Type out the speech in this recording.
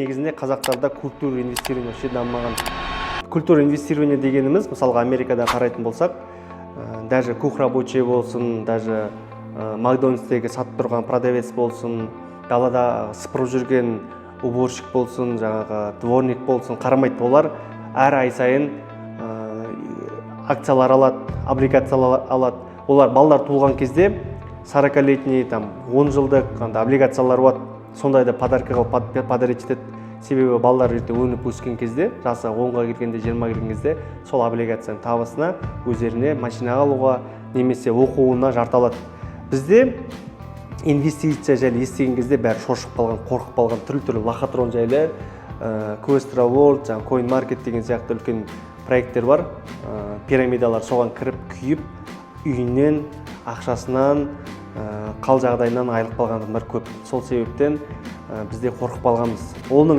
Негізінде қазақтарда культура инвестирование вообще дамымаған. Культура инвестирование дегеніміз, мысалға Америкада қарайтын болсақ, даже кухрабочий болсын, даже Макдональдстегі сатып тұрған продавец болсын, далада сыпырып жүрген уборщик болсын, жаңағы дворник болсын, қарамайды. Олар әр ай сайын акциялар алады, облигациялар алады. Олар балалар туылған кезде 40-летний, 10 жылдық облигациялар болады. Сондайды подаркаға подарить етеді. Себебі балалар ерте өніп өскен кезде, жасы 10-ға келгенде, 20-ға келген кезде сол облигацияның табысына өздеріне машина алуға, немесе оқуына жарталады. Бізде инвестиция жайлы естіген кезде бәрі шошып қалған, қорқып қалған, түрлі лохотрон жайлы, Questra World, CoinMarket деген сияқты үлкен проекттер бар. Пирамидалар соған кіріп, күйіп, үйінен, ақшасынан, қал жағдайынан айырылып қалғандар көп. Сол себептен бізде қорқып қалғанбыз.